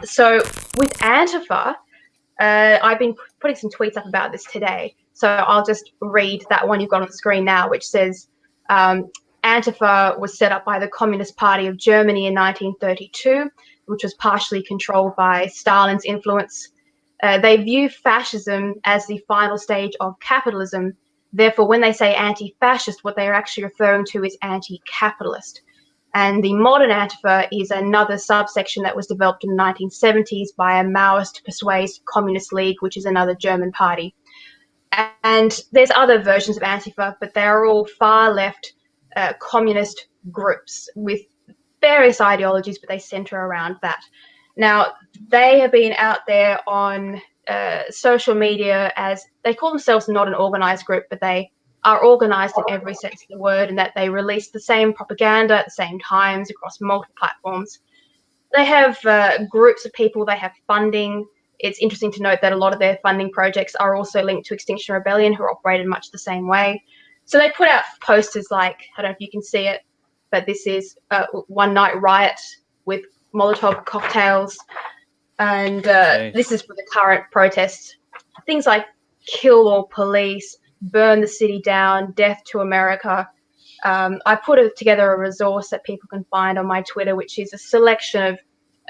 So with Antifa, I've been putting some tweets up about this today. So I'll just read that one you've got on the screen now, which says, Antifa was set up by the Communist Party of Germany in 1932, which was partially controlled by Stalin's influence. They view fascism as the final stage of capitalism. Therefore, when they say anti-fascist, what they are actually referring to is anti-capitalist. And the modern Antifa is another subsection that was developed in the 1970s by a Maoist persuaded Communist League, which is another German party. And there's other versions of Antifa, but they are all far left communist groups with various ideologies, but they center around that. Now, they have been out there on social media as they call themselves not an organized group, but they are organized in every sense of the word, and that they release the same propaganda at the same times across multiple platforms. They have groups of people, they have funding. It's interesting to note that a lot of their funding projects are also linked to Extinction Rebellion, who operate in much the same way. So they put out posters like, I don't know if you can see it, but this is One Night Riot with Molotov cocktails. And this is for the current protests. Things like kill all police, burn the city down, death to America. I put together a resource that people can find on my Twitter, which is a selection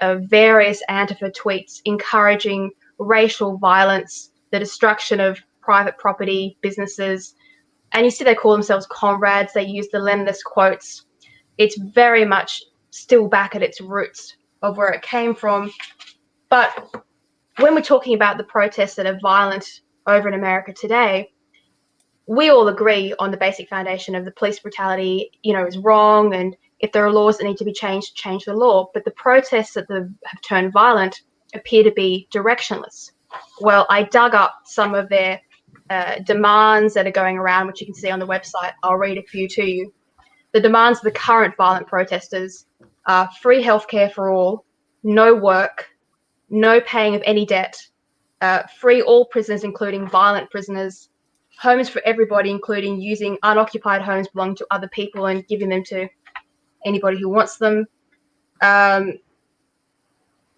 of various Antifa tweets encouraging racial violence, the destruction of private property, businesses. And you see they call themselves comrades. They use the Leninist quotes. It's very much still back at its roots of where it came from. But when we're talking about the protests that are violent over in America today, we all agree on the basic foundation of the police brutality, is wrong, and if there are laws that need to be changed, change the law. But the protests that have turned violent appear to be directionless. Well, I dug up some of their demands that are going around, which you can see on the website. I'll read a few to you. The demands of the current violent protesters are free healthcare for all, no work, no paying of any debt, free all prisoners, including violent prisoners, homes for everybody, including using unoccupied homes belonging to other people and giving them to anybody who wants them. And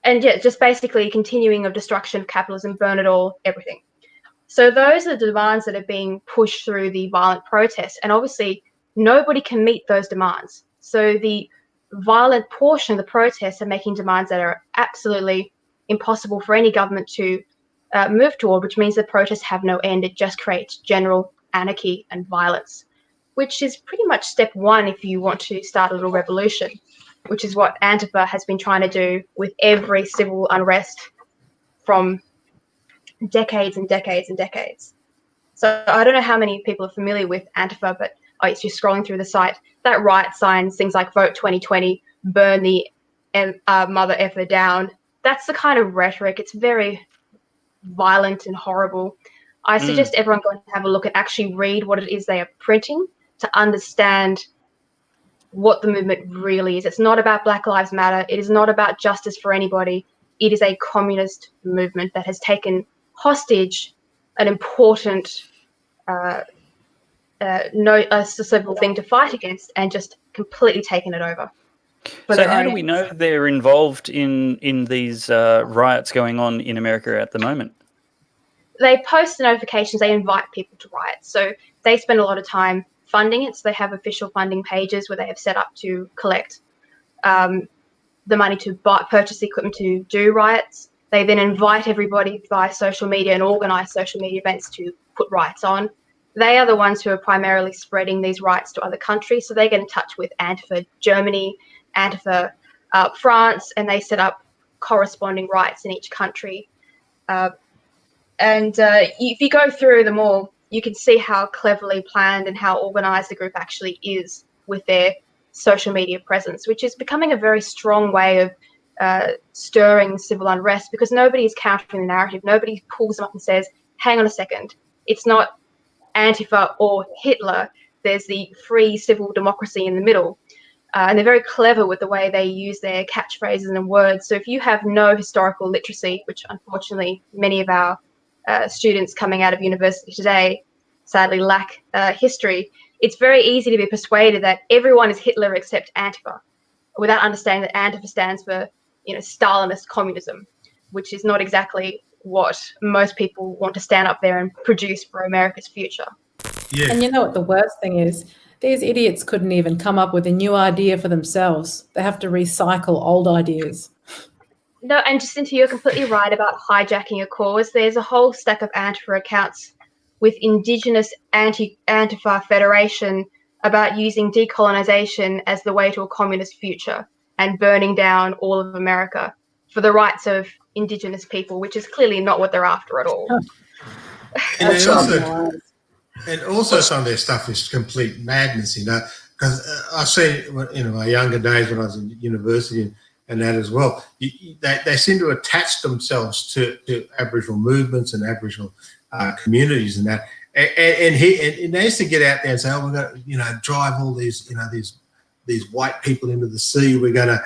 yeah, just basically continuing of destruction of capitalism, burn it all, everything. So those are the demands that are being pushed through the violent protests. And obviously, nobody can meet those demands. So the violent portion of the protests are making demands that are absolutely impossible for any government to move toward, which means the protests have no end. It just creates general anarchy and violence, which is pretty much step one if you want to start a little revolution, which is what Antifa has been trying to do with every civil unrest from decades and decades and decades. So I don't know how many people are familiar with Antifa, but it's just scrolling through the site. That riot signs, things like Vote 2020, burn the mother effer down. That's the kind of rhetoric. It's very violent and horrible. I suggest everyone go and have a look and actually read what it is they are printing to understand what the movement really is. It's not about Black Lives Matter. It is not about justice for anybody. It is a communist movement that has taken hostage an important civil thing to fight against and just completely taken it over. So how do we know they're involved in these riots going on in America at the moment? They post the notifications. They invite people to riot. So they spend a lot of time funding it. So they have official funding pages where they have set up to collect the money to purchase the equipment to do riots. They then invite everybody via social media and organize social media events to put riots on. They are the ones who are primarily spreading these riots to other countries. So they get in touch with Antifa Germany, Antifa France, and they set up corresponding riots in each country. If you go through them all, you can see how cleverly planned and how organized the group actually is with their social media presence, which is becoming a very strong way of stirring civil unrest because nobody is countering the narrative. Nobody pulls them up and says, hang on a second, it's not Antifa or Hitler. There's the free civil democracy in the middle. And they're very clever with the way they use their catchphrases and words. So if you have no historical literacy, which unfortunately many of our students coming out of university today sadly lack history, it's very easy to be persuaded that everyone is Hitler except Antifa, without understanding that Antifa stands for Stalinist communism, which is not exactly what most people want to stand up there and produce for America's future. Yeah. And you know what the worst thing is? These idiots couldn't even come up with a new idea for themselves. They have to recycle old ideas. No, and Jacinta, you're completely right about hijacking a cause. There's a whole stack of Antifa accounts with Indigenous Antifa Federation about using decolonization as the way to a communist future and burning down all of America for the rights of Indigenous people, which is clearly not what they're after at all. And also some of their stuff is complete madness, because I've seen in my younger days when I was in university and that as well, they seem to attach themselves to Aboriginal movements and Aboriginal communities and that. And they used to get out there and say, "Oh, we're going to, drive all these, these white people into the sea. We're going to,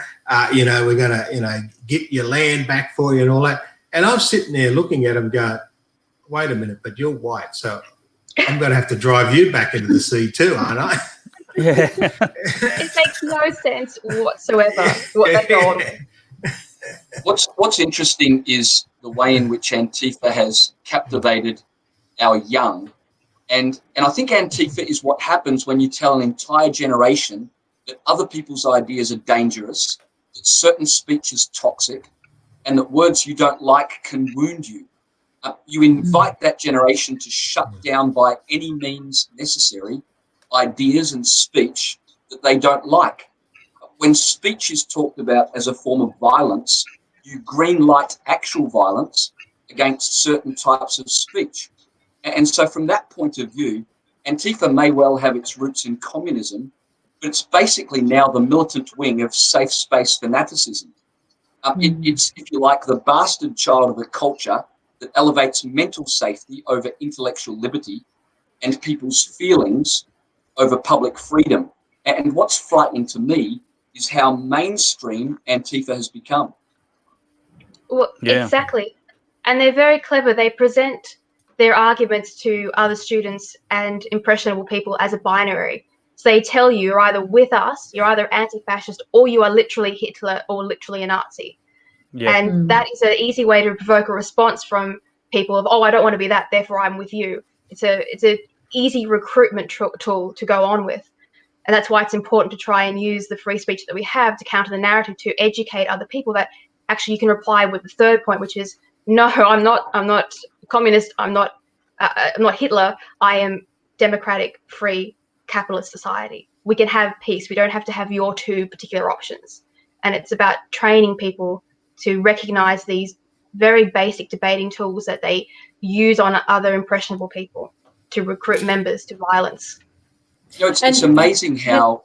get your land back for you and all that." And I'm sitting there looking at them, going, "Wait a minute, but you're white, so I'm going to have to drive you back into the sea too, aren't I?" Yeah. It makes no sense whatsoever what they're going with. What's interesting is the way in which Antifa has captivated our young. And I think Antifa is what happens when you tell an entire generation that other people's ideas are dangerous, that certain speech is toxic, and that words you don't like can wound you. You invite that generation to shut down by any means necessary ideas and speech that they don't like. When speech is talked about as a form of violence, you green light actual violence against certain types of speech. And so from that point of view, Antifa may well have its roots in communism, but it's basically now the militant wing of safe space fanaticism. It's, if you like, the bastard child of a culture that elevates mental safety over intellectual liberty and people's feelings over public freedom. And what's frightening to me is how mainstream Antifa has become. Well, Yeah. Exactly. And they're very clever. They present their arguments to other students and impressionable people as a binary. So they tell you you're either with us, you're either anti-fascist, or you are literally Hitler or literally a Nazi. Yeah. And that is an easy way to provoke a response from people of, "Oh, I don't want to be that, therefore I'm with you." It's a easy recruitment tool to go on with. And that's why it's important to try and use the free speech that we have to counter the narrative, to educate other people that actually you can reply with the third point, which is, "No, I'm not communist. I'm not Hitler. I am democratic, free, capitalist society. We can have peace. We don't have to have your two particular options." And it's about training people to recognize these very basic debating tools that they use on other impressionable people to recruit members to violence. It's amazing how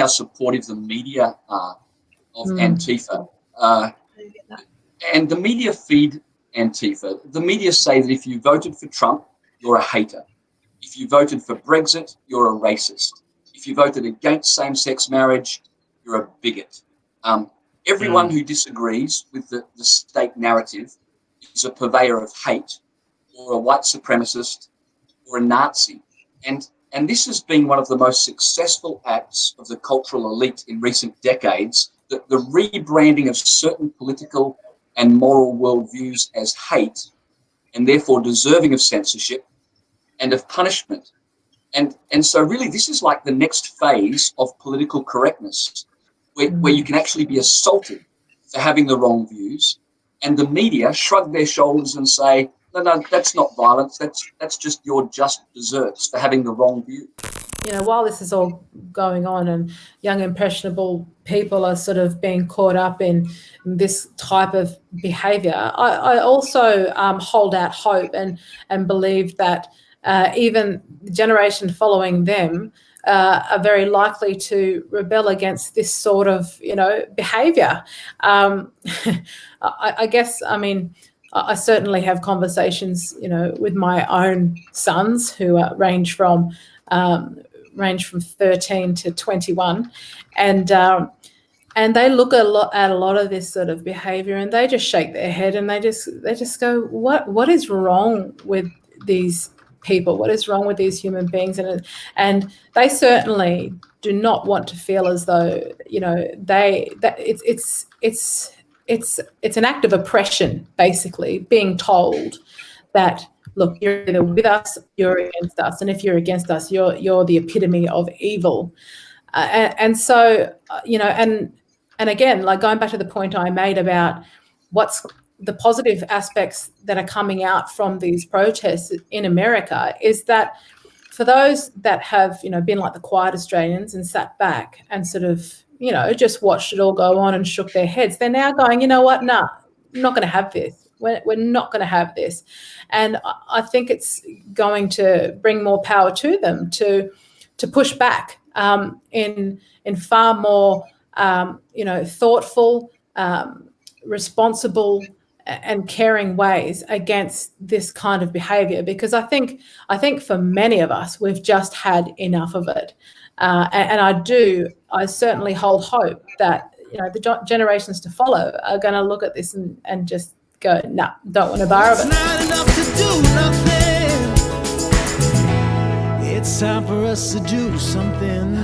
supportive the media are of Antifa. And the media feed Antifa. The media say that if you voted for Trump, you're a hater. If you voted for Brexit, you're a racist. If you voted against same-sex marriage, you're a bigot. Everyone who disagrees with the state narrative is a purveyor of hate, or a white supremacist, or a Nazi. And this has been one of the most successful acts of the cultural elite in recent decades, the rebranding of certain political and moral worldviews as hate, and therefore deserving of censorship and of punishment. And so really this is like the next phase of political correctness, where you can actually be assaulted for having the wrong views, and the media shrug their shoulders and say, no, that's not violence, that's just your just desserts for having the wrong view. While this is all going on and young impressionable people are sort of being caught up in this type of behaviour, I also hold out hope and believe that even the generation following them are very likely to rebel against this sort of, behaviour. I guess, I certainly have conversations, with my own sons who range from 13 to 21, and they look at a lot of this sort of behaviour, and they just shake their head and they just go, what is wrong with these people? What is wrong with these human beings? And they certainly do not want to feel as though, you know, it's an act of oppression, basically, being told that, look, you're either with us, you're against us, and if you're against us, you're the epitome of evil. And so, you know, and again, like going back to the point I made about what's the positive aspects that are coming out from these protests in America, is that for those that have, you know, been like the quiet Australians and sat back and sort of, you know, just watched it all go on and shook their heads, they're now going, you know what, nah, I'm not going to have this. We're not going to have this. And I think it's going to bring more power to them to push back in far more, you know, thoughtful, responsible and caring ways against this kind of behaviour, because I think for many of us, we've just had enough of it. And I certainly hold hope that, you know, the generations to follow are going to look at this and just go, nah, don't want to borrow it. It's not enough to do nothing. It's time for us to do something.